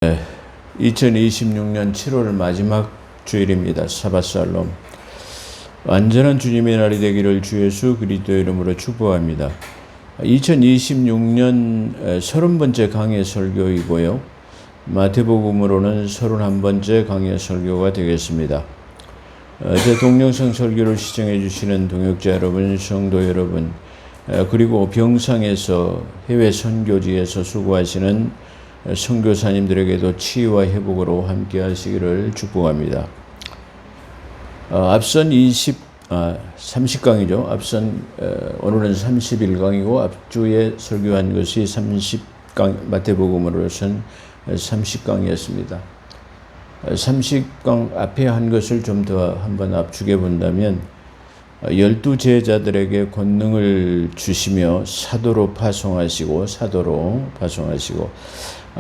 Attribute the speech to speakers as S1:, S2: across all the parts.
S1: 2026년 7월 마지막 주일입니다. 사바살롬. 완전한 주님의 날이 되기를 주 예수 그리스도 이름으로 축복합니다. 2026년 30번째 강해 설교이고요. 마태복음으로는 31번째 강해 설교가 되겠습니다. 제 동영상 설교를 시청해 주시는 동역자 여러분, 성도 여러분, 그리고 병상에서 해외 선교지에서 수고하시는 선교사님들에게도 치유와 회복으로 함께 하시기를 축복합니다. 앞선 30강이죠. 앞선 오늘은 31강이고 앞주에 설교한 것이 30강, 마태복음으로선 30강이었습니다. 30강 앞에 한 것을 좀 더 한번 압축해 본다면 12제자들에게 권능을 주시며 사도로 파송하시고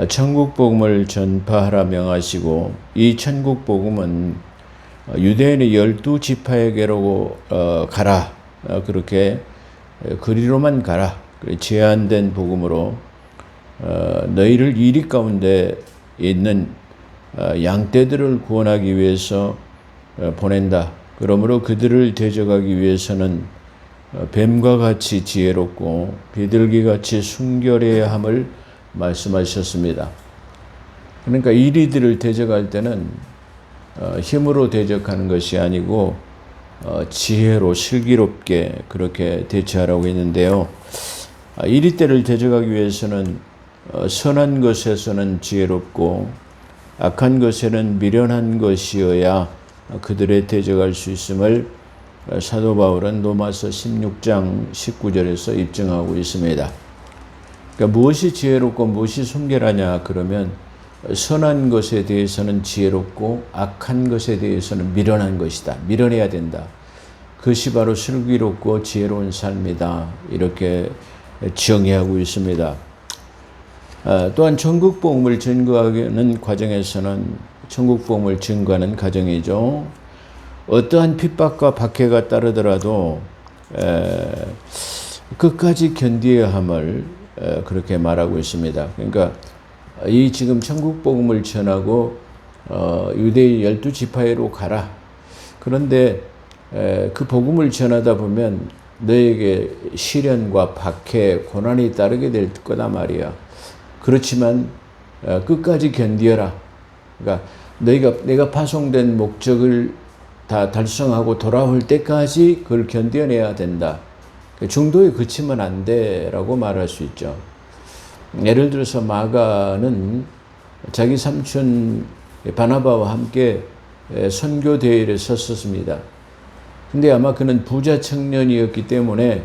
S1: 천국 복음을 전파하라 명하시고, 이 천국 복음은 유대인의 12지파에게로 가라, 그렇게 그리로만 가라, 제한된 복음으로 너희를 이리 가운데 있는 양떼들을 구원하기 위해서 보낸다. 그러므로 그들을 대적하기 위해서는 뱀과 같이 지혜롭고 비둘기같이 순결해야 함을 말씀하셨습니다. 그러니까 이리들을 대적할 때는 힘으로 대적하는 것이 아니고 지혜로 슬기롭게 그렇게 대처하라고 했는데요. 이리들을 대적하기 위해서는 선한 것에서는 지혜롭고 악한 것에는 미련한 것이어야 그들에 대적할 수 있음을 사도 바울은 로마서 16장 19절에서 입증하고 있습니다. 그러니까 무엇이 지혜롭고 무엇이 순결하냐 그러면 선한 것에 대해서는 지혜롭고 악한 것에 대해서는 미련한 것이다. 미련해야 된다. 그것이 바로 슬기롭고 지혜로운 삶이다. 이렇게 정의하고 있습니다. 또한 천국 복음을 증거하는 과정에서는 천국 복음을 증거하는 과정이죠. 어떠한 핍박과 박해가 따르더라도 끝까지 견디어야 함을 그렇게 말하고 있습니다. 그러니까 이 지금 천국 복음을 전하고 유대인 12지파로 가라. 그런데 그 복음을 전하다 보면 너에게 시련과 박해, 고난이 따르게 될 거다 말이야. 그렇지만 끝까지 견디어라. 그러니까 내가 파송된 목적을 다 달성하고 돌아올 때까지 그걸 견뎌내야 된다. 중도에 그치면 안 돼라고 말할 수 있죠. 예를 들어서 마가는 자기 삼촌 바나바와 함께 선교 대회를 섰었습니다. 근데 아마 그는 부자 청년이었기 때문에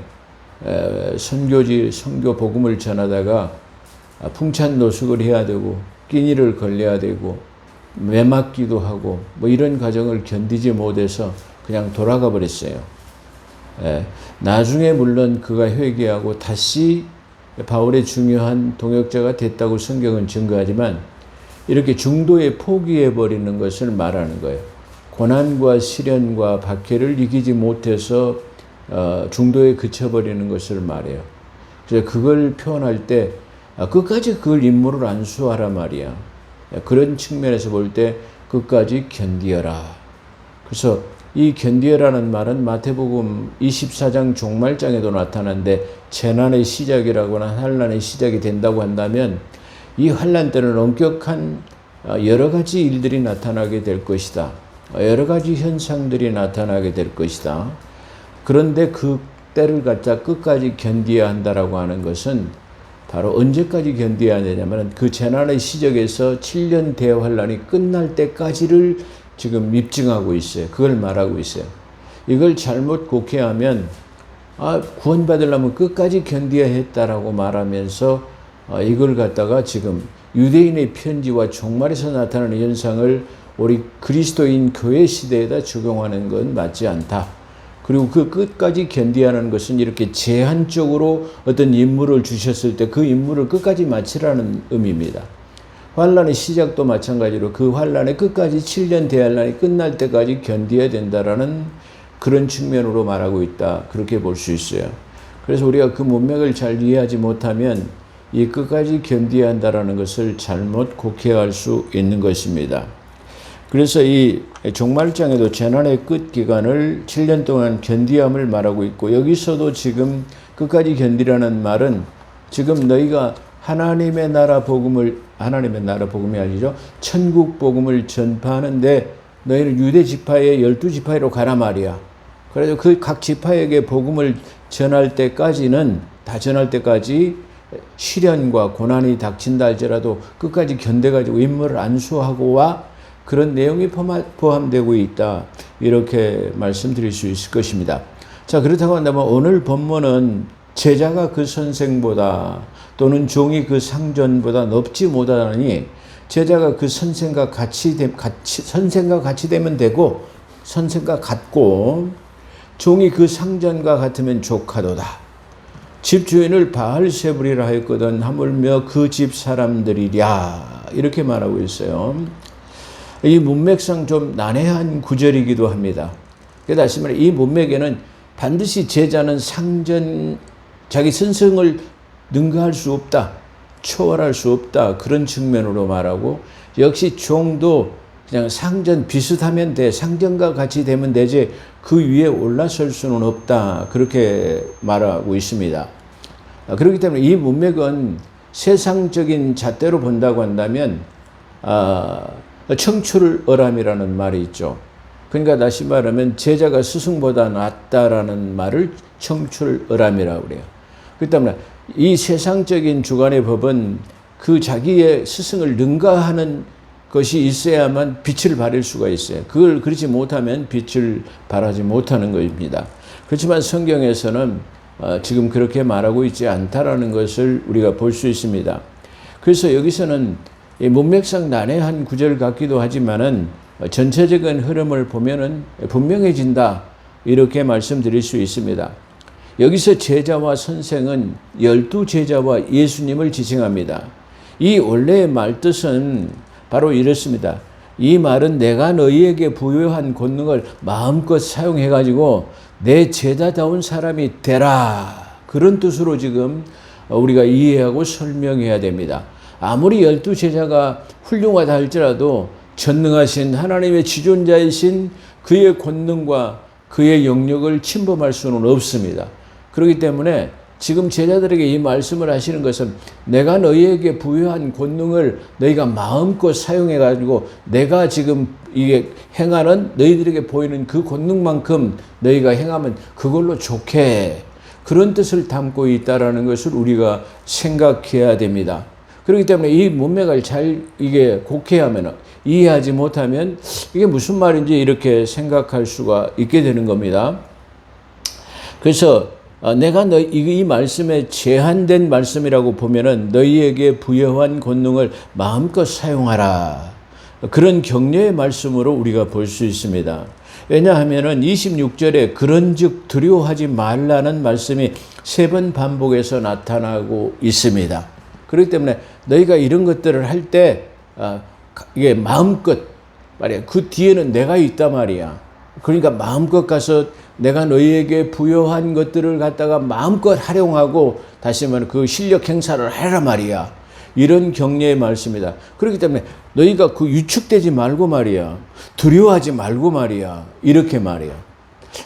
S1: 선교 복음을 전하다가 풍찬 노숙을 해야 되고 끼니를 걸려야 되고 매맞기도 하고 뭐 이런 과정을 견디지 못해서 그냥 돌아가 버렸어요. 나중에 물론 그가 회개하고 다시 바울의 중요한 동역자가 됐다고 성경은 증거하지만 이렇게 중도에 포기해버리는 것을 말하는 거예요. 고난과 시련과 박해를 이기지 못해서 중도에 그쳐버리는 것을 말해요. 그래서 그걸 표현할 때 끝까지 그걸 임무를 안수하라 말이야. 그런 측면에서 볼 때 끝까지 견디어라. 그래서 이 견디어라는 말은 마태복음 24장 종말장에도 나타나는데 재난의 시작이라거나 환난의 시작이 된다고 한다면 이 환난 때는 엄격한 여러 가지 일들이 나타나게 될 것이다. 여러 가지 현상들이 나타나게 될 것이다. 그런데 그 때를 갖다 끝까지 견디어야 한다라고 하는 것은 바로 언제까지 견뎌야 되냐면 그 재난의 시작에서 7년 대환란이 끝날 때까지를 지금 입증하고 있어요. 그걸 말하고 있어요. 이걸 잘못 곡해하면 구원받으려면 끝까지 견뎌야 했다라고 말하면서 이걸 갖다가 지금 유대인의 편지와 종말에서 나타나는 현상을 우리 그리스도인 교회 시대에다 적용하는 건 맞지 않다. 그리고 그 끝까지 견뎌야 하는 것은 이렇게 제한적으로 어떤 임무를 주셨을 때 그 임무를 끝까지 마치라는 의미입니다. 환란의 시작도 마찬가지로 그 환란의 끝까지 7년 대환란이 끝날 때까지 견뎌야 된다라는 그런 측면으로 말하고 있다. 그렇게 볼 수 있어요. 그래서 우리가 그 문맥을 잘 이해하지 못하면 이 끝까지 견뎌야 한다라는 것을 잘못 곡해할 수 있는 것입니다. 그래서 이 종말장에도 재난의 끝 기간을 7년 동안 견디함을 말하고 있고, 여기서도 지금 끝까지 견디라는 말은 지금 너희가 하나님의 나라 복음이 아니죠. 천국 복음을 전파하는데 너희는 유대 지파의 12지파로 가라 말이야. 그래서 그 각 지파에게 복음을 전할 때까지 시련과 고난이 닥친다 할지라도 끝까지 견뎌가지고 임무를 안수하고 와, 그런 내용이 포함되고 있다, 이렇게 말씀드릴 수 있을 것입니다. 자, 그렇다고 한다면 오늘 본문은 제자가 그 선생보다 또는 종이 그 상전보다 높지 못하니 제자가 그 선생과 같이 되면 되고, 선생과 같고, 종이 그 상전과 같으면 족하도다. 집주인을 바알세불이라 하였거든 하물며 그 집 사람들이랴, 이렇게 말하고 있어요. 이 문맥상 좀 난해한 구절이기도 합니다. 다시 말해 이 문맥에는 반드시 제자는 자기 선생을 능가할 수 없다, 초월할 수 없다, 그런 측면으로 말하고, 역시 종도 그냥 상전 비슷하면 돼, 상전과 같이 되면 되지 그 위에 올라설 수는 없다, 그렇게 말하고 있습니다. 그렇기 때문에 이 문맥은 세상적인 잣대로 본다고 한다면 청출어람이라는 말이 있죠. 그러니까 다시 말하면 제자가 스승보다 낫다라는 말을 청출어람이라고 그래요. 그렇기 때문에 이 세상적인 주관의 법은 그 자기의 스승을 능가하는 것이 있어야만 빛을 발할 수가 있어요. 그걸 그렇지 못하면 빛을 발하지 못하는 것입니다. 그렇지만 성경에서는 지금 그렇게 말하고 있지 않다라는 것을 우리가 볼 수 있습니다. 그래서 여기서는 문맥상 난해한 구절 같기도 하지만은 전체적인 흐름을 보면은 분명해진다, 이렇게 말씀드릴 수 있습니다. 여기서 제자와 선생은 12제자와 예수님을 지칭합니다. 이 원래의 말뜻은 바로 이렇습니다. 이 말은 내가 너희에게 부여한 권능을 마음껏 사용해가지고 내 제자다운 사람이 되라, 그런 뜻으로 지금 우리가 이해하고 설명해야 됩니다. 아무리 12제자가 훌륭하다 할지라도 전능하신 하나님의 지존자이신 그의 권능과 그의 영역을 침범할 수는 없습니다. 그렇기 때문에 지금 제자들에게 이 말씀을 하시는 것은 내가 너희에게 부여한 권능을 너희가 마음껏 사용해가지고 내가 지금 이게 행하는, 너희들에게 보이는 그 권능만큼 너희가 행하면 그걸로 좋게, 그런 뜻을 담고 있다라는 것을 우리가 생각해야 됩니다. 그렇기 때문에 이 문맥을 잘 이게 곡해하면, 이해하지 못하면 이게 무슨 말인지 이렇게 생각할 수가 있게 되는 겁니다. 그래서 내가 이 말씀에 제한된 말씀이라고 보면은 너희에게 부여한 권능을 마음껏 사용하라, 그런 격려의 말씀으로 우리가 볼 수 있습니다. 왜냐하면은 26절에 그런즉 두려워하지 말라는 말씀이 3번 반복해서 나타나고 있습니다. 그렇기 때문에 너희가 이런 것들을 할 때 이게 마음껏 말이야, 그 뒤에는 내가 있단 말이야. 그러니까 마음껏 가서 내가 너희에게 부여한 것들을 갖다가 마음껏 활용하고 다시 말하면 그 실력 행사를 하라 말이야. 이런 격려의 말씀이다. 그렇기 때문에 너희가 그 유축되지 말고 말이야, 두려워하지 말고 말이야, 이렇게 말이야.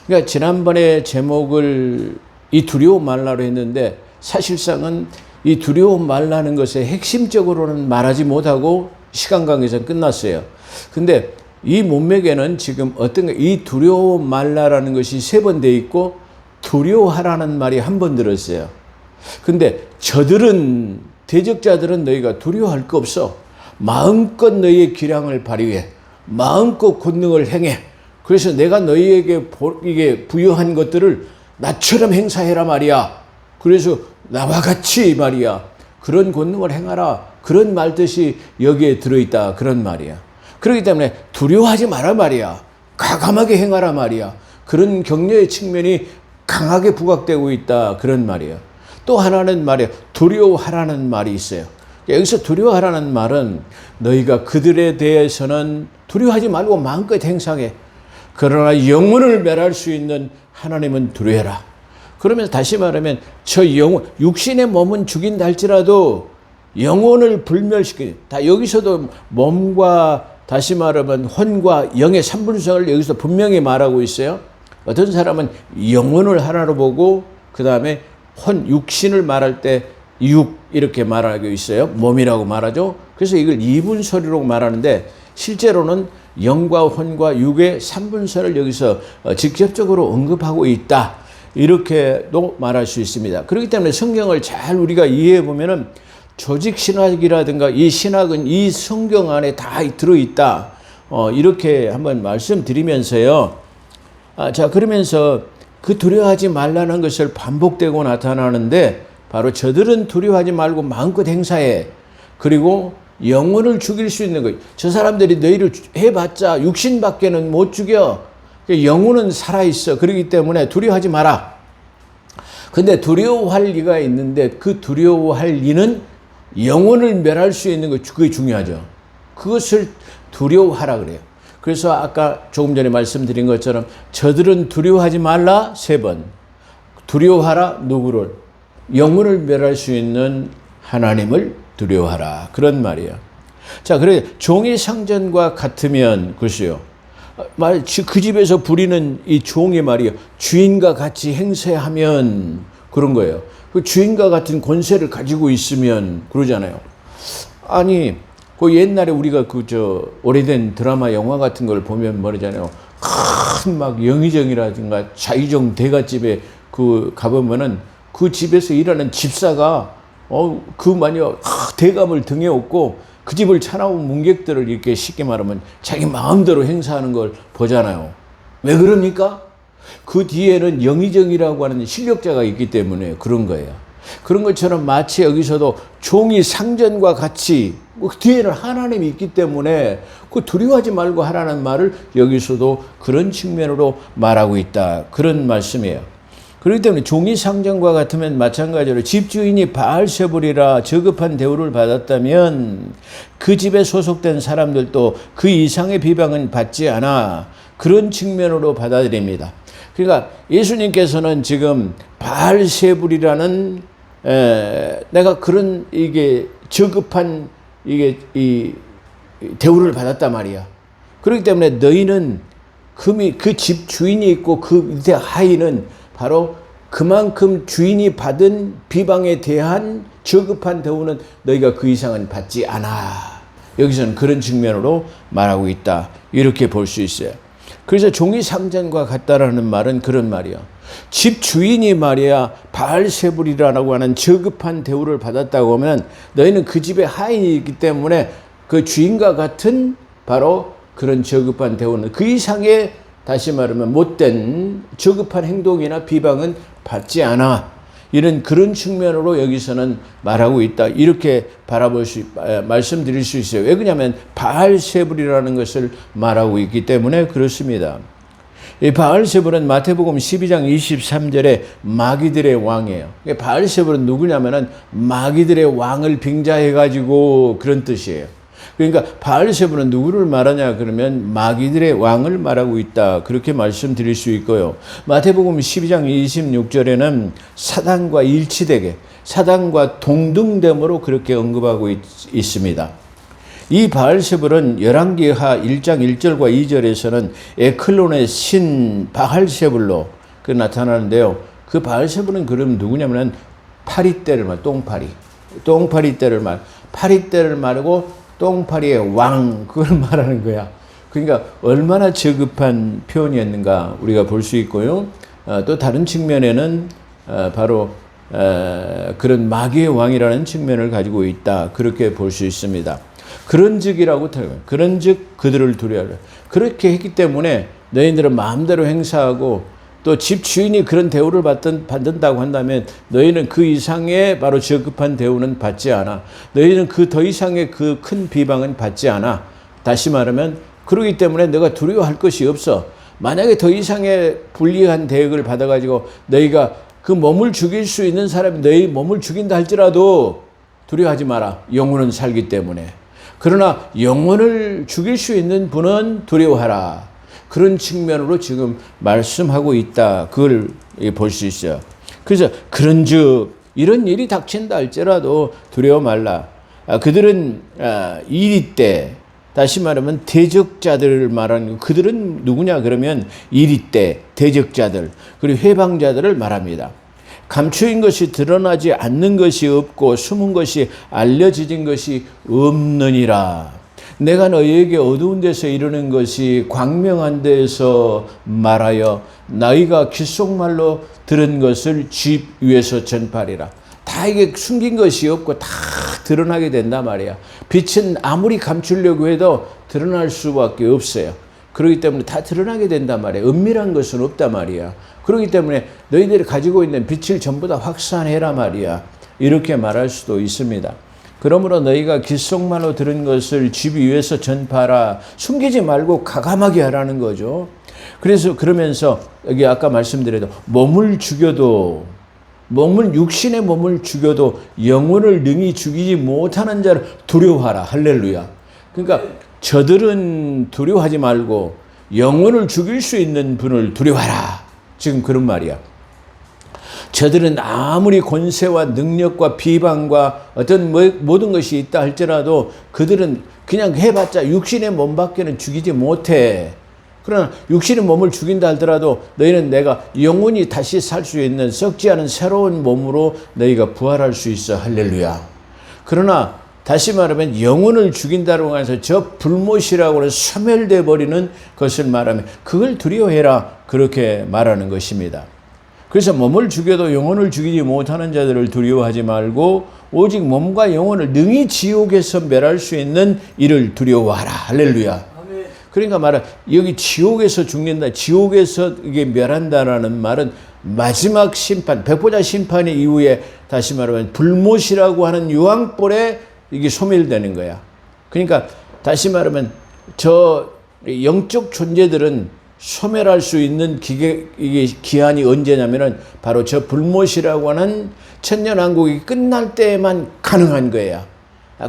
S1: 그러니까 지난번에 제목을 이 두려워 말라로 했는데 사실상은 이 두려워 말라는 것에 핵심적으로는 말하지 못하고 시간 관계상 끝났어요. 근데 이 문맥에는 지금 이 두려워 말라라는 것이 3번 돼 있고 두려워하라는 말이 1번 들었어요. 근데 대적자들은 너희가 두려워할 거 없어. 마음껏 너희의 기량을 발휘해. 마음껏 권능을 행해. 그래서 내가 너희에게 이게 부여한 것들을 나처럼 행사해라 말이야. 그래서 나와 같이 말이야, 그런 권능을 행하라, 그런 말뜻이 여기에 들어있다, 그런 말이야. 그렇기 때문에 두려워하지 마라 말이야, 과감하게 행하라 말이야, 그런 격려의 측면이 강하게 부각되고 있다, 그런 말이야. 또 하나는 말이야, 두려워하라는 말이 있어요. 여기서 두려워하라는 말은 너희가 그들에 대해서는 두려워하지 말고 마음껏 행사해. 그러나 영혼을 멸할 수 있는 하나님은 두려워해라. 그러면서 다시 말하면 저 영혼, 육신의 몸은 죽인다 할지라도 영혼을 불멸시키다. 여기서도 몸과 다시 말하면 혼과 영의 삼분성을 여기서 분명히 말하고 있어요. 어떤 사람은 영혼을 하나로 보고 그 다음에 육신을 말할 때 이렇게 말하고 있어요. 몸이라고 말하죠. 그래서 이걸 이분설이라고 말하는데 실제로는 영과 혼과 육의 삼분설을 여기서 직접적으로 언급하고 있다. 이렇게도 말할 수 있습니다. 그렇기 때문에 성경을 잘 우리가 이해해 보면은 조직 신학이라든가 이 신학은 이 성경 안에 다 들어있다. 이렇게 한번 말씀드리면서요. 자, 그러면서 그 두려워하지 말라는 것을 반복되고 나타나는데 바로 저들은 두려워하지 말고 마음껏 행사해. 그리고 영혼을 죽일 수 있는 거예요. 저 사람들이 너희를 해봤자 육신밖에는 못 죽여. 영혼은 살아있어. 그렇기 때문에 두려워하지 마라. 근데 두려워할 리가 있는데 그 두려워할 리는 영혼을 멸할 수 있는 것, 그게 중요하죠. 그것을 두려워하라 그래요. 그래서 아까 조금 전에 말씀드린 것처럼 저들은 두려워하지 말라 3번. 두려워하라 누구를? 영혼을 멸할 수 있는 하나님을 두려워하라. 그런 말이에요. 자, 그래 종이 상전과 같으면 글쎄요. 그 집에서 부리는 이 종이 말이에요. 주인과 같이 행세하면 그런 거예요. 그 주인과 같은 권세를 가지고 있으면 그러잖아요. 아니, 그 옛날에 우리가 오래된 드라마 영화 같은 걸 보면 뭐라잖아요. 큰 막 영의정이라든가 자의정 대갓집에 가보면은 그 집에서 일하는 집사가 대감을 등에 업고 그 집을 찾아온 문객들을 이렇게 쉽게 말하면 자기 마음대로 행사하는 걸 보잖아요. 왜 그럽니까? 그 뒤에는 영의정이라고 하는 실력자가 있기 때문에 그런 거예요. 그런 것처럼 마치 여기서도 종이 상전과 같이 그 뒤에는 하나님이 있기 때문에 그 두려워하지 말고 하라는 말을 여기서도 그런 측면으로 말하고 있다. 그런 말씀이에요. 그렇기 때문에 종이 상전과 같으면 마찬가지로 집주인이 바알세불이라 저급한 대우를 받았다면 그 집에 소속된 사람들도 그 이상의 비방은 받지 않아. 그런 측면으로 받아들입니다. 그러니까 예수님께서는 지금 바알세불이라는 내가 그런 이게 저급한 이 대우를 받았단 말이야. 그렇기 때문에 너희는 그 집 주인이 있고 그 밑에 하인은 바로 그만큼 주인이 받은 비방에 대한 저급한 대우는 너희가 그 이상은 받지 않아. 여기서는 그런 측면으로 말하고 있다. 이렇게 볼 수 있어요. 그래서 종이 상전과 같다라는 말은 그런 말이야. 집 주인이 말이야 바알세불이라고 하는 저급한 대우를 받았다고 하면 너희는 그 집의 하인이 있기 때문에 그 주인과 같은 바로 그런 저급한 대우는 그 이상의 다시 말하면 못된 저급한 행동이나 비방은 받지 않아. 이런 그런 측면으로 여기서는 말하고 있다. 이렇게 말씀드릴 수 있어요. 왜 그러냐면 바알세불이라는 것을 말하고 있기 때문에 그렇습니다. 이 바알세불은 마태복음 12장 23절에 마귀들의 왕이에요. 바알세불은 누구냐면은 마귀들의 왕을 빙자해가지고 그런 뜻이에요. 그러니까 바알세불은 누구를 말하냐 그러면 마귀들의 왕을 말하고 있다. 그렇게 말씀드릴 수 있고요. 마태복음 12장 26절에는 사단과 일치되게 사단과 동등됨으로 그렇게 언급하고 있습니다. 이 바알세불은 열왕기하 1장 1절과 2절에서는 에클론의 신 바알세불로 나타나는데요. 그 바알세불은 그럼 누구냐면 파리떼를 말, 똥파리떼를 말, 파리떼를 말하고 똥파리의 왕, 그걸 말하는 거야. 그러니까 얼마나 저급한 표현이었는가 우리가 볼 수 있고요. 또 다른 측면에는 바로 그런 마귀의 왕이라는 측면을 가지고 있다. 그렇게 볼 수 있습니다. 그런즉이라고 표현해요. 그런즉 그들을 두려워하라. 그렇게 했기 때문에 너희들은 마음대로 행사하고 또 집 주인이 그런 대우를 받는다고 한다면 너희는 그 이상의 바로 저급한 대우는 받지 않아. 너희는 그 더 이상의 그 큰 비방은 받지 않아. 다시 말하면 그러기 때문에 너가 두려워할 것이 없어. 만약에 더 이상의 불리한 대역을 받아가지고 너희가 그 몸을 죽일 수 있는 사람이 너희 몸을 죽인다 할지라도 두려워하지 마라. 영혼은 살기 때문에. 그러나 영혼을 죽일 수 있는 분은 두려워하라. 그런 측면으로 지금 말씀하고 있다. 그걸 볼 수 있어요. 그래서 그런즉 이런 일이 닥친다 할지라도 두려워 말라. 그들은 이리 때, 다시 말하면 대적자들을 말하는, 그들은 누구냐 그러면 이리 때 대적자들 그리고 회방자들을 말합니다. 감추인 것이 드러나지 않는 것이 없고 숨은 것이 알려진 것이 없느니라. 내가 너희에게 어두운 데서 이르는 것이 광명한 데에서 말하여 너희가 귓속말로 들은 것을 집 위에서 전파리라. 다 이게 숨긴 것이 없고 다 드러나게 된단 말이야. 빛은 아무리 감추려고 해도 드러날 수밖에 없어요. 그렇기 때문에 다 드러나게 된단 말이야. 은밀한 것은 없단 말이야. 그렇기 때문에 너희들이 가지고 있는 빛을 전부 다 확산해라 말이야. 이렇게 말할 수도 있습니다. 그러므로 너희가 귓속말로 들은 것을 집 위에서 전파하라. 숨기지 말고 가감하게 하라는 거죠. 그래서 그러면서 여기 아까 말씀드려도 육신의 몸을 죽여도 영혼을 능히 죽이지 못하는 자를 두려워하라. 할렐루야. 그러니까 저들은 두려워하지 말고 영혼을 죽일 수 있는 분을 두려워하라. 지금 그런 말이야. 저들은 아무리 권세와 능력과 비방과 어떤 모든 것이 있다 할지라도 그들은 그냥 해봤자 육신의 몸밖에는 죽이지 못해. 그러나 육신의 몸을 죽인다 하더라도 너희는 내가 영원히 다시 살 수 있는 썩지 않은 새로운 몸으로 너희가 부활할 수 있어. 할렐루야. 그러나 다시 말하면 영혼을 죽인다고 해서 저 불못이라고 하는 소멸돼 버리는 것을 말하면 그걸 두려워해라. 그렇게 말하는 것입니다. 그래서 몸을 죽여도 영혼을 죽이지 못하는 자들을 두려워하지 말고 오직 몸과 영혼을 능히 지옥에서 멸할 수 있는 이를 두려워하라. 할렐루야. 그러니까 말은 여기 지옥에서 죽는다, 지옥에서 이게 멸한다라는 말은 마지막 심판, 백보자 심판 이후에 다시 말하면 불못이라고 하는 유황불에 이게 소멸되는 거야. 그러니까 다시 말하면 저 영적 존재들은 소멸할 수 있는 이게 기한이 언제냐면은 바로 저 불못이라고 하는 천년왕국이 끝날 때만 가능한 거야.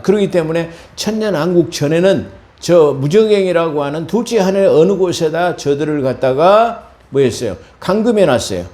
S1: 그렇기 때문에 천년왕국 전에는 저 무정행이라고 하는 둘째 하늘 어느 곳에다 저들을 갖다가 뭐 했어요? 감금해 놨어요.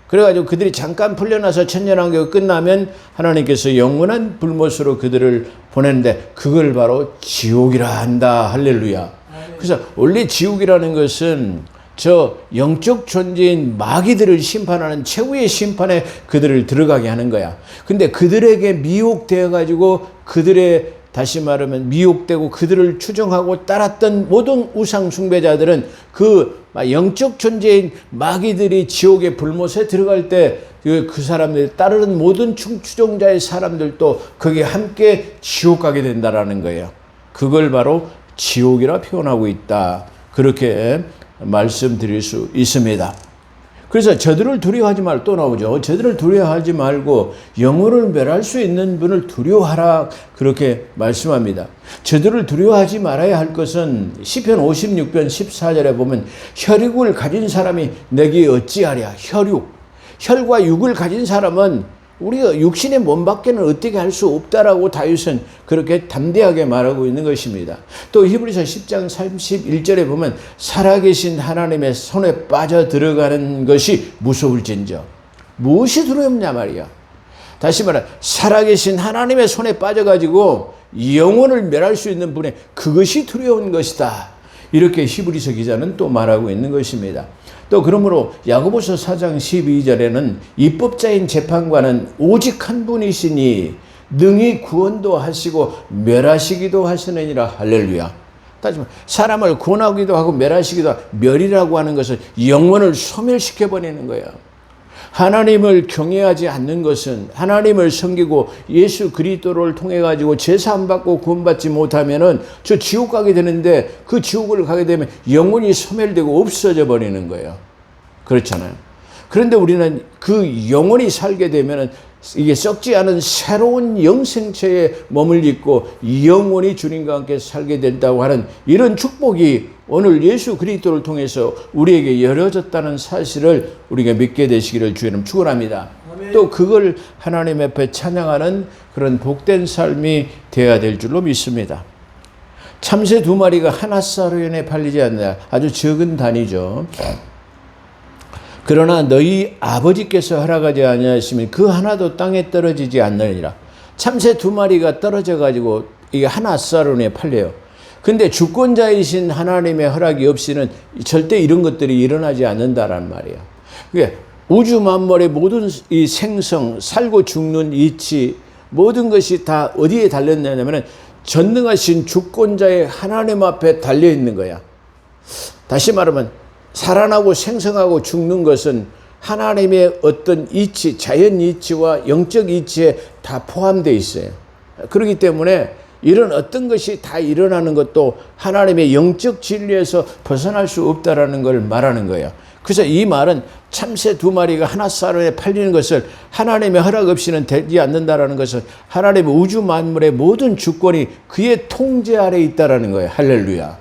S1: 그래가지고 그들이 잠깐 풀려나서 천년왕국이 끝나면 하나님께서 영원한 불못으로 그들을 보내는데 그걸 바로 지옥이라 한다. 할렐루야. 그래서 원래 지옥이라는 것은 저 영적 존재인 마귀들을 심판하는 최후의 심판에 그들을 들어가게 하는 거야. 근데 그들에게 미혹되어 가지고 그들의 다시 말하면 미혹되고 그들을 추종하고 따랐던 모든 우상 숭배자들은 그 영적 존재인 마귀들이 지옥의 불못에 들어갈 때 그 사람들 따르는 모든 추종자의 사람들도 거기에 함께 지옥 가게 된다라는 거예요. 그걸 바로 지옥이라 표현하고 있다. 그렇게 말씀드릴 수 있습니다. 그래서 저들을 두려워하지 말고 또 나오죠. 저들을 두려워하지 말고 영혼을 멸할 수 있는 분을 두려워하라. 그렇게 말씀합니다. 저들을 두려워하지 말아야 할 것은 시편 56편 14절에 보면 혈육을 가진 사람이 내게 어찌하랴. 혈과 육을 가진 사람은 우리가 육신의 몸밖에는 어떻게 할 수 없다라고 다윗은 그렇게 담대하게 말하고 있는 것입니다. 또 히브리서 10장 31절에 보면 살아계신 하나님의 손에 빠져 들어가는 것이 무서울진저. 무엇이 두렵냐 말이야. 다시 말해 살아계신 하나님의 손에 빠져가지고 영혼을 멸할 수 있는 분의 그것이 두려운 것이다. 이렇게 히브리서 기자는 또 말하고 있는 것입니다. 또 그러므로 야고보서 4장 12절에는 입법자인 재판관은 오직 한 분이시니 능히 구원도 하시고 멸하시기도 하시느니라. 할렐루야. 따지면 사람을 구원하기도 하고 멸하시기도 하고 멸이라고 하는 것은 영혼을 소멸시켜버리는 거예요. 하나님을 경외하지 않는 것은 하나님을 섬기고 예수 그리스도를 통해 가지고 제사 안 받고 구원받지 못하면은 저 지옥 가게 되는데 그 지옥을 가게 되면 영혼이 소멸되고 없어져 버리는 거예요. 그렇잖아요. 그런데 우리는 그 영혼이 살게 되면은 이게 썩지 않은 새로운 영생체에 몸을 입고 영원히 주님과 함께 살게 된다고 하는 이런 축복이 오늘 예수 그리스도를 통해서 우리에게 열어졌다는 사실을 우리가 믿게 되시기를 주님 축원합니다. 또 그걸 하나님 앞에 찬양하는 그런 복된 삶이 되어야 될 줄로 믿습니다. 참새 2마리가 하나사로연에 팔리지 않나 아주 적은 단위죠. 그러나 너희 아버지께서 허락하지 아니하시면 그 하나도 땅에 떨어지지 않느니라. 참새 2마리가 떨어져 가지고 이게 하나 쌀원에 팔려요. 근데 주권자이신 하나님의 허락이 없이는 절대 이런 것들이 일어나지 않는다란 말이에요. 그게 우주 만물의 모든 이 생성, 살고 죽는 이치, 모든 것이 다 어디에 달렸냐면 전능하신 주권자의 하나님 앞에 달려 있는 거야. 다시 말하면 살아나고 생성하고 죽는 것은 하나님의 어떤 이치, 자연 이치와 영적 이치에 다 포함되어 있어요. 그렇기 때문에 이런 어떤 것이 다 일어나는 것도 하나님의 영적 진리에서 벗어날 수 없다라는 걸 말하는 거예요. 그래서 이 말은 참새 2마리가 하나 쌀원에 팔리는 것을 하나님의 허락 없이는 되지 않는다라는 것은 하나님의 우주 만물의 모든 주권이 그의 통제 아래에 있다라는 거예요. 할렐루야.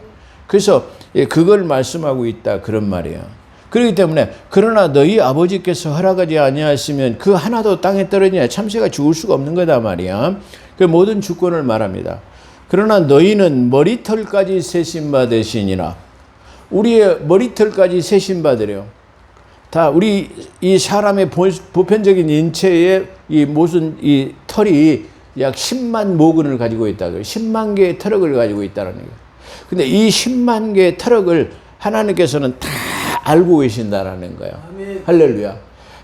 S1: 그래서 그걸 말씀하고 있다 그런 말이에요. 그렇기 때문에 그러나 너희 아버지께서 허락하지 아니하시면 그 하나도 땅에 떨어지냐. 참새가 죽을 수가 없는 거다 말이야. 그 모든 주권을 말합니다. 그러나 너희는 머리털까지 세신 바 되시니라. 우리의 머리털까지 세신 바들이요. 다 우리 이 사람의 보편적인 인체의 이 무슨 이 털이 약 10만 모근을 가지고 있다. 10만 개의 털을 가지고 있다는 거예요. 근데 이 10만 개의 털을 하나님께서는 다 알고 계신다라는 거예요. 아멘. 할렐루야.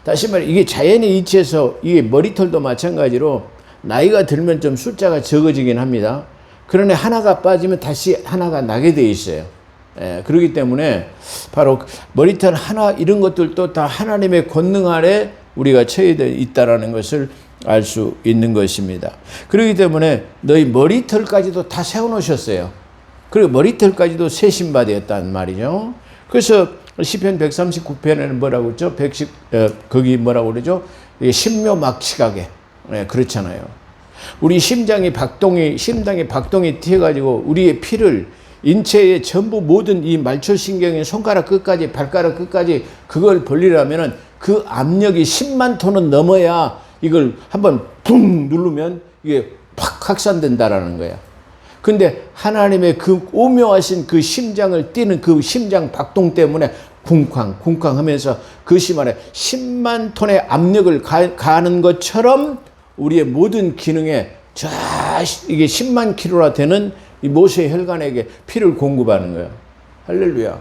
S1: 다시 말해 이게 자연의 이치에서 이게 머리털도 마찬가지로 나이가 들면 좀 숫자가 적어지긴 합니다. 그러나 하나가 빠지면 다시 하나가 나게 돼 있어요. 그렇기 때문에 바로 머리털 하나 이런 것들도 다 하나님의 권능 아래 우리가 처해져 있다라는 것을 알 수 있는 것입니다. 그렇기 때문에 너희 머리털까지도 다 세워놓으셨어요. 그리고 머리털까지도 세신 바 되었다는 말이죠. 그래서 시편 139편에는 뭐라고 했죠? 거기 뭐라고 그러죠? 심묘막시가게. 그렇잖아요. 우리 심장이 박동이 튀어가지고 우리의 피를 인체의 전부 모든 이 말초신경의 손가락 끝까지 발가락 끝까지 그걸 벌리려면은 그 압력이 10만 톤은 넘어야 이걸 한번 붕 누르면 이게 팍 확산된다라는 거야. 근데 하나님의 그 오묘하신 그 심장을 뛰는 그 심장 박동 때문에 쿵쾅 하면서 그것이 말해 10만 톤의 압력을 가하는 것처럼 우리의 모든 기능에 이게 10만 킬로나 되는 이 모세의 혈관에게 피를 공급하는 거예요. 할렐루야.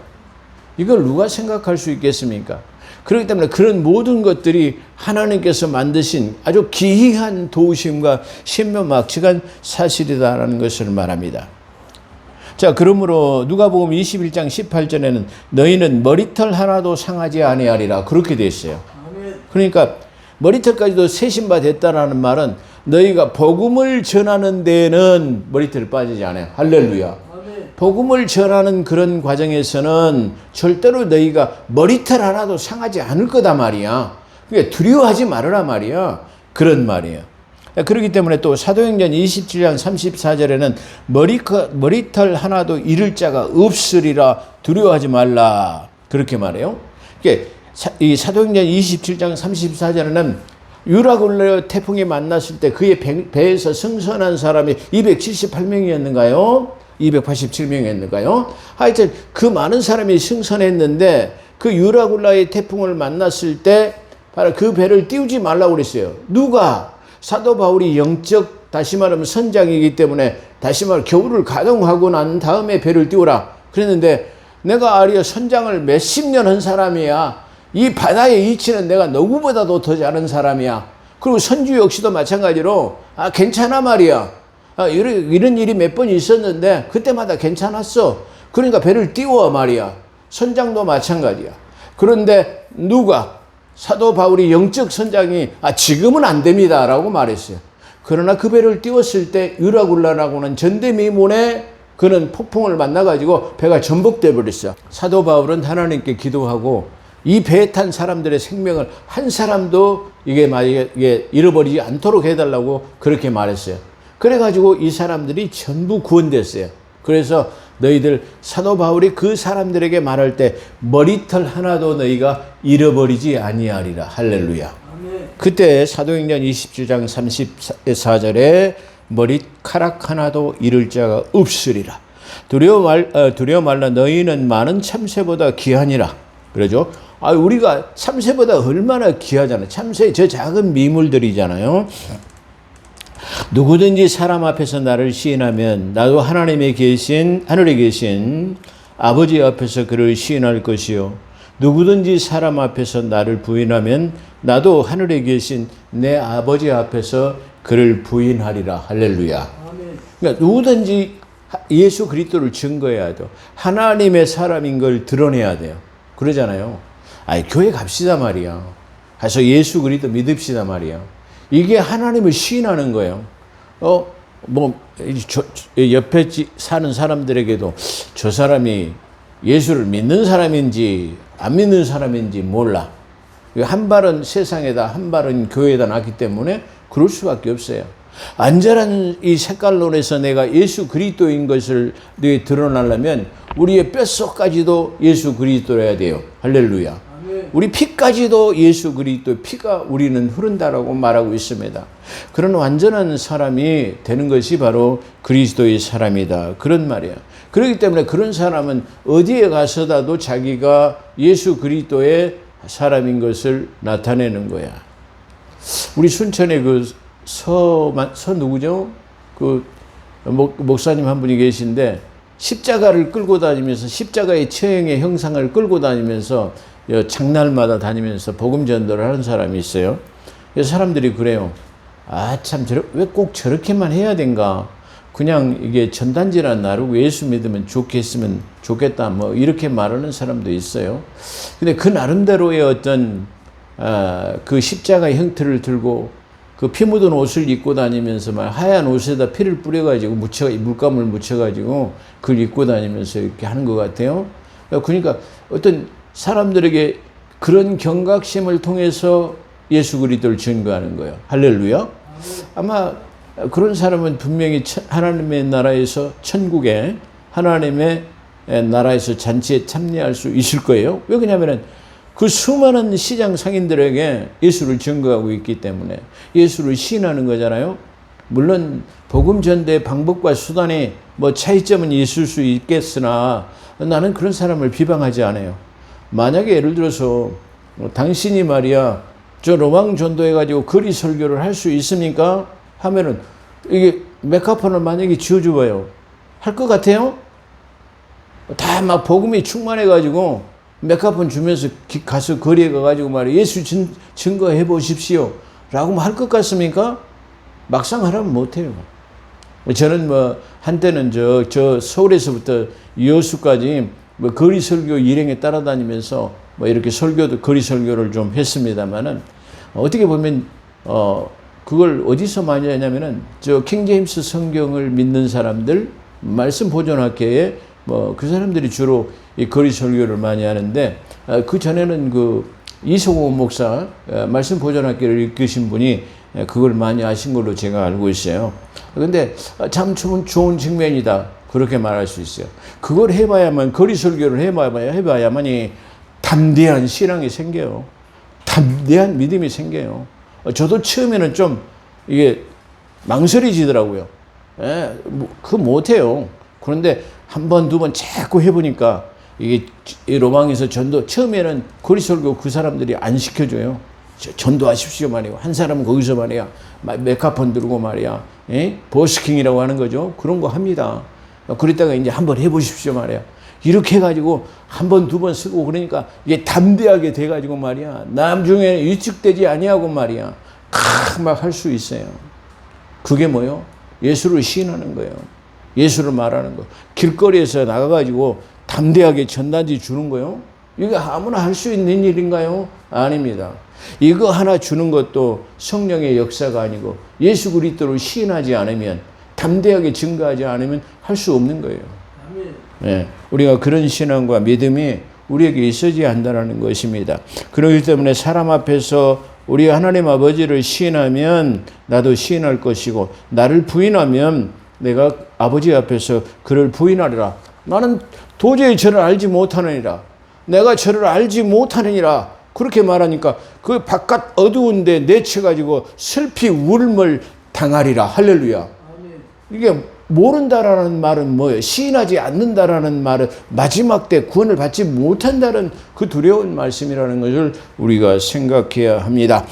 S1: 이걸 누가 생각할 수 있겠습니까? 그렇기 때문에 그런 모든 것들이 하나님께서 만드신 아주 기이한 도우심과 신묘막측한 사실이다라는 것을 말합니다. 자, 그러므로 누가복음 21장 18절에는 너희는 머리털 하나도 상하지 아니하리라 그렇게 되어 있어요. 그러니까 머리털까지도 세신 바 됐다라는 말은 너희가 복음을 전하는 데에는 머리털이 빠지지 않아요. 할렐루야. 복음을 전하는 그런 과정에서는 절대로 너희가 머리털 하나도 상하지 않을 거다 말이야. 그러니까 두려워하지 말으라 말이야. 그런 말이에요. 그렇기 때문에 또 사도행전 27장 34절에는 머리털 하나도 잃을 자가 없으리라 두려워하지 말라. 그렇게 말해요. 그러니까 이 사도행전 27장 34절에는 유라굴레 태풍이 만났을 때 그의 배에서 승선한 사람이 278명이었는가요? 287명이었는가요? 하여튼 그 많은 사람이 승선했는데 그 유라굴라의 태풍을 만났을 때 바로 그 배를 띄우지 말라고 그랬어요. 누가? 사도 바울이 영적 다시 말하면 선장이기 때문에 다시 말하면 겨울을 가동하고 난 다음에 배를 띄우라 그랬는데 내가 아리아 선장을 몇십 년 한 사람이야. 이 바다의 이치는 내가 누구보다도 더 잘하는 사람이야. 그리고 선주 역시도 마찬가지로 괜찮아 말이야. 이런 일이 몇 번 있었는데 그때마다 괜찮았어. 그러니까 배를 띄워 말이야. 선장도 마찬가지야. 그런데 누가? 사도 바울이 영적 선장이 지금은 안 됩니다 라고 말했어요. 그러나 그 배를 띄웠을 때 유라굴라라고는 전대미문에 그는 폭풍을 만나가지고 배가 전복돼 버렸어요. 사도 바울은 하나님께 기도하고 이 배에 탄 사람들의 생명을 한 사람도 이게 잃어버리지 않도록 해달라고 그렇게 말했어요. 그래가지고 이 사람들이 전부 구원됐어요. 그래서 너희들 사도 바울이 그 사람들에게 말할 때 머리털 하나도 너희가 잃어버리지 아니하리라. 할렐루야. 그때 사도행전 27장 34절에 머리카락 하나도 잃을 자가 없으리라. 두려워 말라 너희는 많은 참새보다 귀하니라. 그러죠. 우리가 참새보다 얼마나 귀하잖아요. 참새 저 작은 미물들이잖아요. 누구든지 사람 앞에서 나를 시인하면 나도 하늘에 계신 아버지 앞에서 그를 시인할 것이요. 누구든지 사람 앞에서 나를 부인하면 나도 하늘에 계신 내 아버지 앞에서 그를 부인하리라. 할렐루야. 그러니까 누구든지 예수 그리스도를 증거해야 돼요. 하나님의 사람인 걸 드러내야 돼요. 그러잖아요. 교회 갑시다 말이야. 가서 예수 그리스도 믿읍시다 말이야. 이게 하나님을 시인하는 거예요. 옆에 사는 사람들에게도 저 사람이 예수를 믿는 사람인지 안 믿는 사람인지 몰라. 한 발은 세상에다 한 발은 교회에다 놨기 때문에 그럴 수밖에 없어요. 안전한 이 색깔론에서 내가 예수 그리스도인 것을 드러나려면 우리의 뼛속까지도 예수 그리스도여야 돼요. 할렐루야. 우리 피까지도 예수 그리스도의 피가 우리는 흐른다라고 말하고 있습니다. 그런 완전한 사람이 되는 것이 바로 그리스도의 사람이다. 그런 말이에요. 그렇기 때문에 그런 사람은 어디에 가서라도 자기가 예수 그리스도의 사람인 것을 나타내는 거야. 우리 순천에 서 누구죠? 목사님 한 분이 계신데 십자가를 끌고 다니면서 십자가의 처형의 형상을 끌고 다니면서 장날마다 다니면서 복음 전도를 하는 사람이 있어요. 그래서 사람들이 그래요. 참 왜 꼭 저렇게만 해야 된가? 그냥 이게 전단지나 나르고 예수 믿으면 좋겠다. 이렇게 말하는 사람도 있어요. 근데 그 나름대로의 어떤 그 십자가의 형태를 들고 그 피 묻은 옷을 입고 다니면서 하얀 옷에다 피를 뿌려가지고 물감을 묻혀가지고 그걸 입고 다니면서 이렇게 하는 것 같아요. 그러니까 어떤 사람들에게 그런 경각심을 통해서 예수 그리스도를 증거하는 거예요. 할렐루야. 아마 그런 사람은 분명히 하나님의 나라에서 천국에 하나님의 나라에서 잔치에 참여할 수 있을 거예요. 왜 그러냐면은 그 수많은 시장 상인들에게 예수를 증거하고 있기 때문에 예수를 시인하는 거잖아요. 물론 복음 전도의 방법과 수단에 차이점은 있을 수 있겠으나 나는 그런 사람을 비방하지 않아요. 만약에 예를 들어서 당신이 말이야 저 로망 전도해가지고 거리 설교를 할 수 있습니까? 하면은 이게 메가폰을 만약에 지어줘봐요. 할 것 같아요? 다 복음이 충만해가지고 메가폰 주면서 가서 거리에 가가지고 말이야 예수 증거해 보십시오 라고 할 것 같습니까? 막상 하라면 못해요. 저는 한때는 저 서울에서부터 여수까지 거리 설교 일행에 따라다니면서 이렇게 거리 설교를 좀 했습니다만은 어떻게 보면 그걸 어디서 많이 하냐면은 킹제임스 성경을 믿는 사람들 말씀 보존학회에 그 사람들이 주로 이 거리 설교를 많이 하는데 그 전에는 이성호 목사 말씀 보존학회를 이끄신 분이 그걸 많이 하신 걸로 제가 알고 있어요. 근데 참 좋은 측면이다. 그렇게 말할 수 있어요. 그걸 해봐야만, 거리 설교를 해봐야만이 담대한 신앙이 생겨요. 담대한 믿음이 생겨요. 저도 처음에는 좀 이게 망설여지더라고요. 그거 못해요. 그런데 한 번, 두 번 자꾸 해보니까 이게 로망에서 전도, 처음에는 거리 설교 그 사람들이 안 시켜줘요. 전도하십시오 말이야. 한 사람은 거기서 말이야 메가폰 들고 말이야 버스킹이라고 하는 거죠. 그런 거 합니다. 그랬다가 이제 한번 해보십시오 말이야. 이렇게 해가지고 한 번, 두 번 쓰고 그러니까 이게 담대하게 돼가지고 말이야 남중에 위축되지 아니하고 말이야 막 할 수 있어요. 그게 뭐요? 예수를 시인하는 거예요. 예수를 말하는 거. 길거리에서 나가가지고 담대하게 전단지 주는 거요. 이게 아무나 할 수 있는 일인가요? 아닙니다. 이거 하나 주는 것도 성령의 역사가 아니고 예수 그리스도를 시인하지 않으면, 담대하게 증거하지 않으면 할 수 없는 거예요. 네, 우리가 그런 신앙과 믿음이 우리에게 있어야 한다는 것입니다. 그렇기 때문에 사람 앞에서 우리 하나님 아버지를 시인하면 나도 시인할 것이고, 나를 부인하면 내가 아버지 앞에서 그를 부인하리라. 나는 도저히 저를 알지 못하느니라. 내가 저를 알지 못하느니라. 그렇게 말하니까 그 바깥 어두운데 내쳐가지고 슬피 울음을 당하리라. 할렐루야. 이게 모른다라는 말은 뭐예요? 시인하지 않는다라는 말은 마지막 때 구원을 받지 못한다는 그 두려운 말씀이라는 것을 우리가 생각해야 합니다.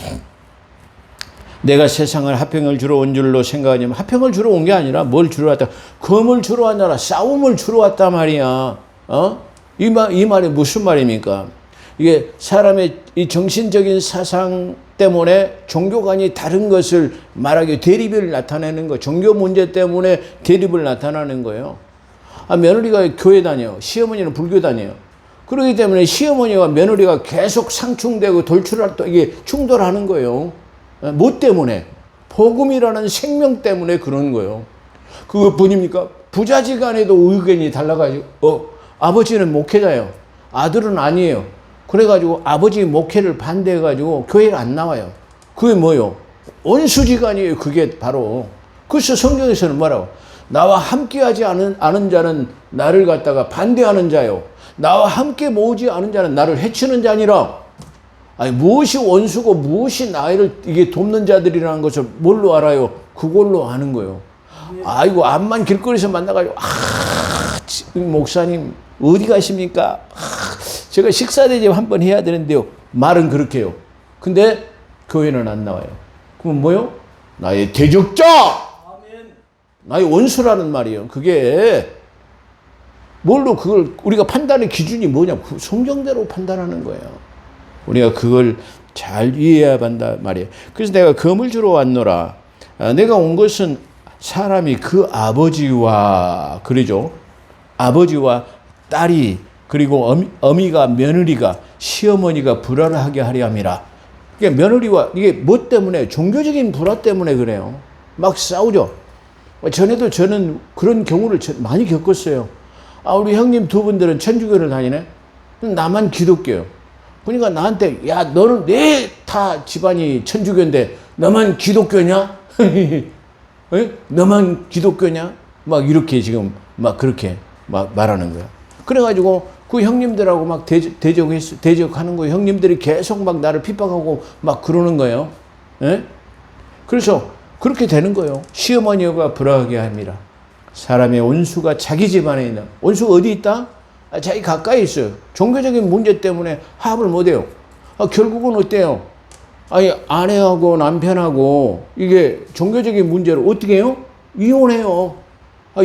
S1: 내가 세상을 화평을 주러 온 줄로 생각하냐면 화평을 주러 온 게 아니라 뭘 주러 왔다? 검을 주러 왔나라 싸움을 주러 왔단 말이야. 이 말이 무슨 말입니까? 이게 사람의 이 정신적인 사상 때문에 종교관이 다른 것을 말하기 대립을 나타내는 거. 종교 문제 때문에 대립을 나타나는 거예요. 며느리가 교회 다녀요. 시어머니는 불교 다녀요. 그렇기 때문에 시어머니와 며느리가 계속 상충되고 이게 충돌하는 거예요. 뭐 때문에? 복음이라는 생명 때문에 그런 거예요. 그것뿐입니까? 부자지간에도 의견이 달라가지고 아버지는 목회자예요. 아들은 아니에요. 그래가지고 아버지 목회를 반대해가지고 교회를 안 나와요. 그게 뭐요? 원수지간이에요. 그게 바로. 그래서 성경에서는 뭐라고? 나와 함께하지 않은 자는 나를 갖다가 반대하는 자요. 나와 함께 모으지 않은 자는 나를 해치는 자니라. 아니, 무엇이 원수고 무엇이 나를 이게 돕는 자들이라는 것을 뭘로 알아요? 그걸로 아는 거예요. 아이고, 암만 길거리에서 만나가지고, 목사님, 어디 가십니까? 제가 식사대접 한번 해야 되는데요. 말은 그렇게 해요. 근데 교회는 안 나와요. 그럼 뭐요? 나의 대적자! 나의 원수라는 말이에요. 그게 뭘로 그걸 우리가 판단의 기준이 뭐냐? 그 성경대로 판단하는 거예요. 우리가 그걸 잘 이해해야 한다 말이에요. 그래서 내가 검을 주러 왔노라. 내가 온 것은 사람이 그 아버지와 그러죠. 아버지와 딸이 그리고 어미가 며느리가 시어머니가 불화를 하게 하려 함이라. 그러니까 며느리와 이게 뭐 때문에? 종교적인 불화 때문에 그래요. 막 싸우죠. 전에도 저는 그런 경우를 많이 겪었어요. 우리 형님 두 분들은 천주교를 다니네? 나만 기독교요. 그러니까 나한테, 야, 너는 다 집안이 천주교인데 너만 기독교냐? 너만 기독교냐? 막 이렇게 지금 막 그렇게 막 말하는 거야. 그래가지고 그 형님들하고 막 대적하는 거예요. 형님들이 계속 막 나를 핍박하고 막 그러는 거예요. 그래서 그렇게 되는 거예요. 시어머니가 불화하게 합니다. 사람의 원수가 자기 집안에 있는, 원수가 어디 있다? 자기 가까이 있어요. 종교적인 문제 때문에 화합을 못해요. 결국은 어때요? 아내하고 남편하고 이게 종교적인 문제로 어떻게 해요? 이혼해요.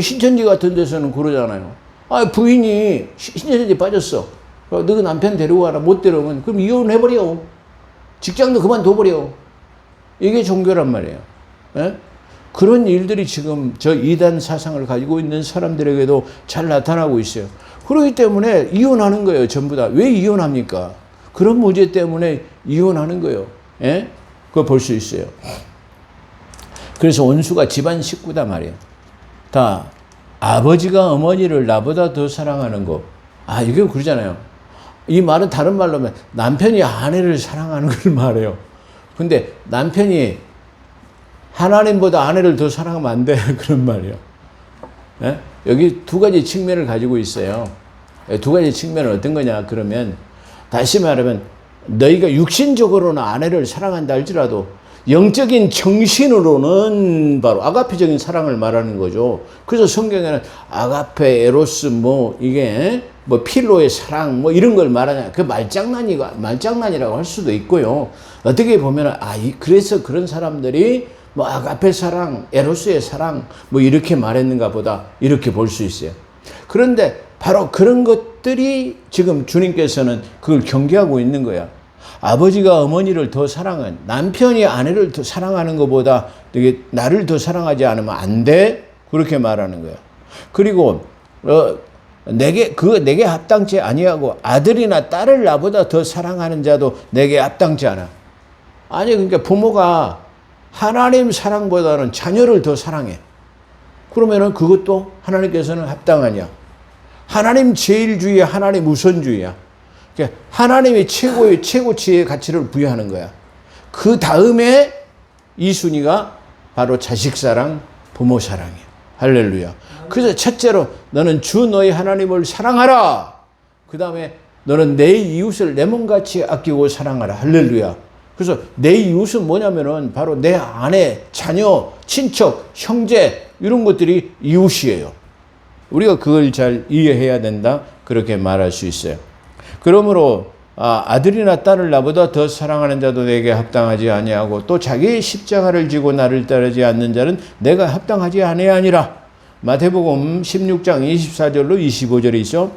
S1: 신천지 같은 데서는 그러잖아요. 부인이 신천지 빠졌어. 너 남편 데리고 가라. 못 데려오면 그럼 이혼해버려. 직장도 그만둬버려. 이게 종교란 말이에요. 그런 일들이 지금 저 이단 사상을 가지고 있는 사람들에게도 잘 나타나고 있어요. 그렇기 때문에 이혼하는 거예요. 전부 다. 왜 이혼합니까? 그런 문제 때문에 이혼하는 거예요. 그거 볼 수 있어요. 그래서 원수가 집안 식구다 말이에요. 다 아버지가 어머니를 나보다 더 사랑하는 거. 이게 그러잖아요. 이 말은 다른 말로 하면 남편이 아내를 사랑하는 걸 말해요. 근데 남편이 하나님보다 아내를 더 사랑하면 안 돼. 그런 말이에요. 여기 두 가지 측면을 가지고 있어요. 두 가지 측면은 어떤 거냐 그러면 다시 말하면 너희가 육신적으로는 아내를 사랑한다 할지라도 영적인 정신으로는 바로 아가페적인 사랑을 말하는 거죠. 그래서 성경에는 아가페, 에로스 이게 필로의 사랑 이런 걸 말하냐. 그 말장난이라고 할 수도 있고요. 어떻게 보면 그래서 그런 사람들이 아가페 사랑, 에로스의 사랑 이렇게 말했는가 보다 이렇게 볼 수 있어요. 그런데 바로 그런 것들이 지금 주님께서는 그걸 경계하고 있는 거야. 아버지가 어머니를 더 사랑한, 남편이 아내를 더 사랑하는 것보다 나를 더 사랑하지 않으면 안 돼. 그렇게 말하는 거야. 그리고 내게 합당치 아니하고 아들이나 딸을 나보다 더 사랑하는 자도 내게 합당치 않아. 그러니까 부모가 하나님 사랑보다는 자녀를 더 사랑해. 그러면은 그것도 하나님께서는 합당하냐? 하나님 제일주의, 하나님 우선주의야. 그러니까 하나님이 최고치의 가치를 부여하는 거야. 그 다음에 이 순위가 바로 자식 사랑, 부모 사랑이야. 할렐루야. 그래서 첫째로 너는 주 너희 하나님을 사랑하라. 그 다음에 너는 내 이웃을 내 몸같이 아끼고 사랑하라. 할렐루야. 그래서 내 이웃은 뭐냐면은 바로 내 아내, 자녀, 친척, 형제, 이런 것들이 이웃이에요. 우리가 그걸 잘 이해해야 된다. 그렇게 말할 수 있어요. 그러므로 아들이나 딸을 나보다 더 사랑하는 자도 내게 합당하지 아니하고 또 자기의 십자가를 지고 나를 따르지 않는 자는 내가 합당하지 아니하니라. 마태복음 16장 24절로 25절에 있죠.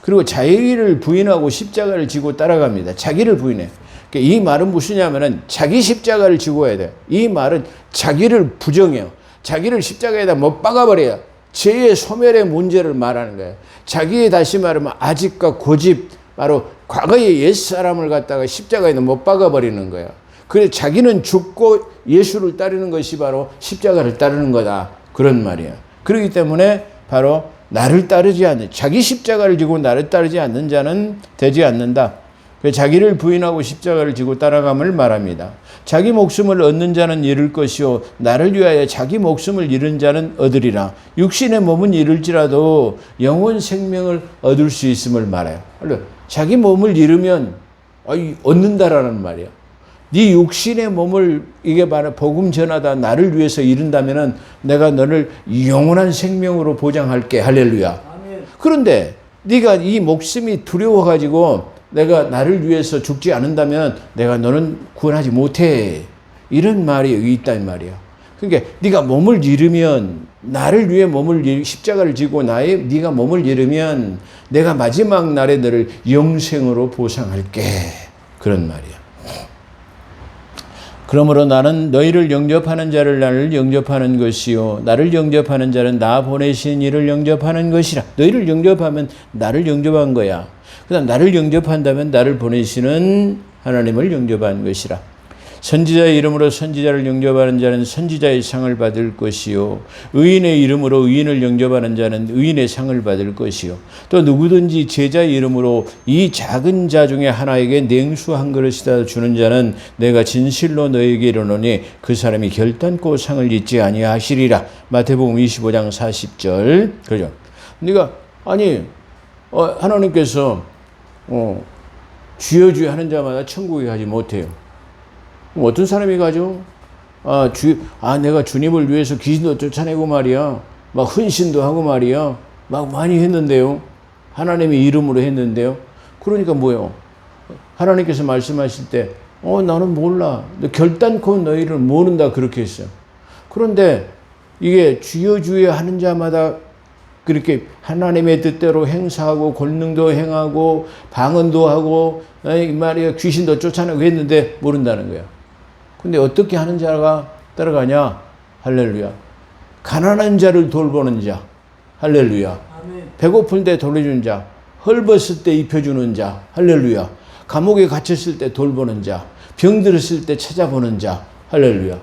S1: 그리고 자기를 부인하고 십자가를 지고 따라갑니다. 자기를 부인해. 이 말은 무엇이냐면은 자기 십자가를 지고 가야 돼. 이 말은 자기를 부정해요. 자기를 십자가에다 못 박아버려요. 죄의 소멸의 문제를 말하는 거예요. 자기의 다시 말하면 아집과 고집, 바로 과거의 옛사람을 갖다가 십자가에다 못 박아버리는 거예요. 그래서 자기는 죽고 예수를 따르는 것이 바로 십자가를 따르는 거다. 그런 말이에요. 그렇기 때문에 바로 나를 따르지 않는, 자기 십자가를 지고 나를 따르지 않는 자는 되지 않는다. 자기를 부인하고 십자가를 지고 따라감을 말합니다. 자기 목숨을 얻는 자는 잃을 것이요 나를 위하여 자기 목숨을 잃은 자는 얻으리라. 육신의 몸은 잃을지라도 영혼 생명을 얻을 수 있음을 말해요. 자기 몸을 잃으면 얻는다라는 말이야. 네 육신의 몸을 이게 바로 복음 전하다 나를 위해서 잃은다면은 내가 너를 영원한 생명으로 보장할게. 할렐루야. 아멘. 그런데 네가 이 목숨이 두려워가지고 내가 나를 위해서 죽지 않는다면 내가 너는 구원하지 못해. 이런 말이 있단 말이야. 그러니까 네가 몸을 잃으면 나를 위해 십자가를 지고 네가 몸을 잃으면 내가 마지막 날에 너를 영생으로 보상할게. 그런 말이야. 그러므로 나는 너희를 영접하는 자를 나를 영접하는 것이요 나를 영접하는 자는 나 보내신 이를 영접하는 것이라. 너희를 영접하면 나를 영접한 거야. 그다음 나를 영접한다면 나를 보내시는 하나님을 영접한 것이라. 선지자의 이름으로 선지자를 영접하는 자는 선지자의 상을 받을 것이요 의인의 이름으로 의인을 영접하는 자는 의인의 상을 받을 것이요 또 누구든지 제자의 이름으로 이 작은 자 중에 하나에게 냉수 한 그릇이다 주는 자는 내가 진실로 너에게 이르노니 그 사람이 결단코 상을 잊지 아니하시리라. 마태복음 25장 40절. 그죠? 네가 하나님께서 주여 주여 하는 자마다 천국에 가지 못해요. 어떤 사람이 가죠? 내가 주님을 위해서 귀신도 쫓아내고 말이야. 막 헌신도 하고 말이야. 막 많이 했는데요. 하나님의 이름으로 했는데요. 그러니까 뭐예요? 하나님께서 말씀하실 때, 나는 몰라. 결단코 너희를 모른다. 그렇게 했어요. 그런데 이게 주여 주여 하는 자마다 그렇게 하나님의 뜻대로 행사하고 권능도 행하고 방언도 하고 말이야 귀신도 쫓아내고 했는데 모른다는 거야. 근데 어떻게 하는 자가 따라가냐? 할렐루야. 가난한 자를 돌보는 자. 할렐루야. 아멘. 배고플 때 돌려주는 자. 헐벗을 때 입혀주는 자. 할렐루야. 감옥에 갇혔을 때 돌보는 자. 병들었을 때 찾아보는 자. 할렐루야.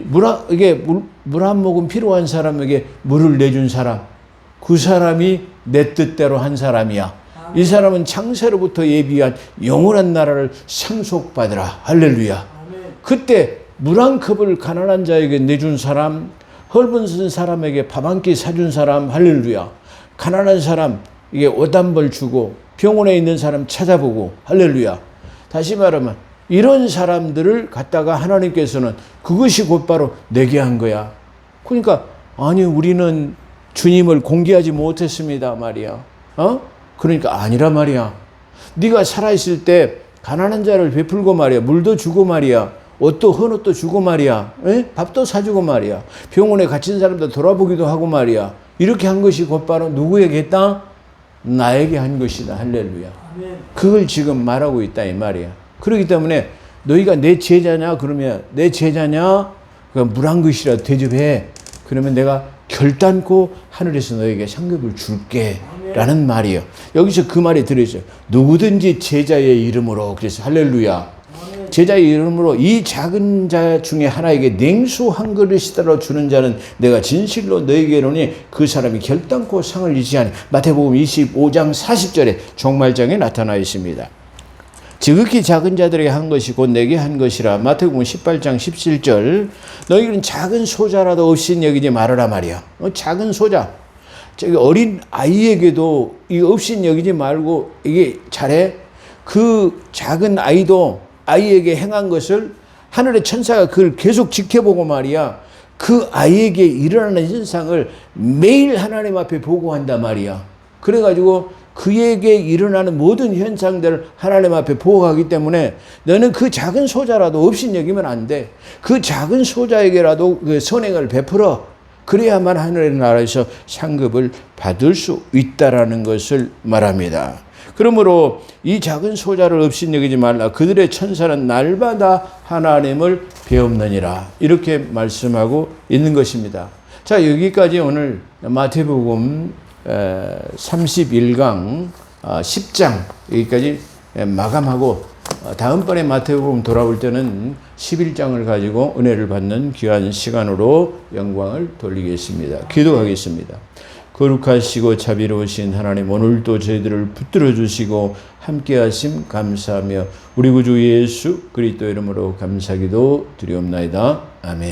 S1: 물 한 모금 필요한 사람에게 물을 내준 사람. 그 사람이 내 뜻대로 한 사람이야. 아멘. 이 사람은 창세로부터 예비한 영원한 나라를 상속받으라. 할렐루야. 그때 물 한 컵을 가난한 자에게 내준 사람, 헐벗은 사람에게 밥 한 끼 사준 사람, 할렐루야. 가난한 사람, 이게 옷 한 벌 주고, 병원에 있는 사람 찾아보고, 할렐루야. 다시 말하면, 이런 사람들을 갖다가 하나님께서는 그것이 곧바로 내게 한 거야. 그러니까, 우리는 주님을 공개하지 못했습니다, 말이야. 그러니까 아니라 말이야. 네가 살아있을 때 가난한 자를 베풀고 말이야. 물도 주고 말이야. 옷도 헌옷도 주고 말이야. 밥도 사주고 말이야. 병원에 갇힌 사람들 돌아보기도 하고 말이야. 이렇게 한 것이 곧바로 누구에게 했다? 나에게 한 것이다. 할렐루야. 그걸 지금 말하고 있다 이 말이야. 그렇기 때문에 너희가 내 제자냐? 그러면 내 제자냐? 물 한 그릇이라도 대접해. 그러면 내가 결단코 하늘에서 너에게 상급을 줄게. 라는 말이에요. 여기서 그 말이 들어있어요. 누구든지 제자의 이름으로. 그래서 할렐루야. 제자의 이름으로 이 작은 자 중에 하나에게 냉수 한 그릇이라도 주는 자는 내가 진실로 너에게 이르노니 그 사람이 결단코 상을 잊지 아니. 마태복음 25장 40절에 종말장에 나타나 있습니다. 지극히 작은 자들에게 한 것이 곧 내게 한 것이라. 마태복음 18장 17절. 너희는 작은 소자라도 없인 여기지 말아라 말이야. 작은 소자. 저기 어린 아이에게도 이 없인 여기지 말고 이게 잘해. 그 작은 아이에게 행한 것을 하늘의 천사가 그걸 계속 지켜보고 말이야. 그 아이에게 일어나는 현상을 매일 하나님 앞에 보고한단 말이야. 그래가지고 그에게 일어나는 모든 현상들을 하나님 앞에 보고하기 때문에 너는 그 작은 소자라도 없인 여기면 안 돼. 그 작은 소자에게라도 그 선행을 베풀어. 그래야만 하늘의 나라에서 상급을 받을 수 있다라는 것을 말합니다. 그러므로 이 작은 소자를 없인 여기지 말라. 그들의 천사는 날마다 하나님을 배웁느니라. 이렇게 말씀하고 있는 것입니다. 자, 여기까지 오늘 마태복음 31강 10장 여기까지 마감하고 다음번에 마태복음 돌아올 때는 11장을 가지고 은혜를 받는 귀한 시간으로 영광을 돌리겠습니다. 기도하겠습니다. 거룩하시고 자비로우신 하나님, 오늘도 저희들을 붙들어 주시고 함께 하심 감사하며 우리 구주 예수 그리스도 이름으로 감사기도 드리옵나이다. 아멘.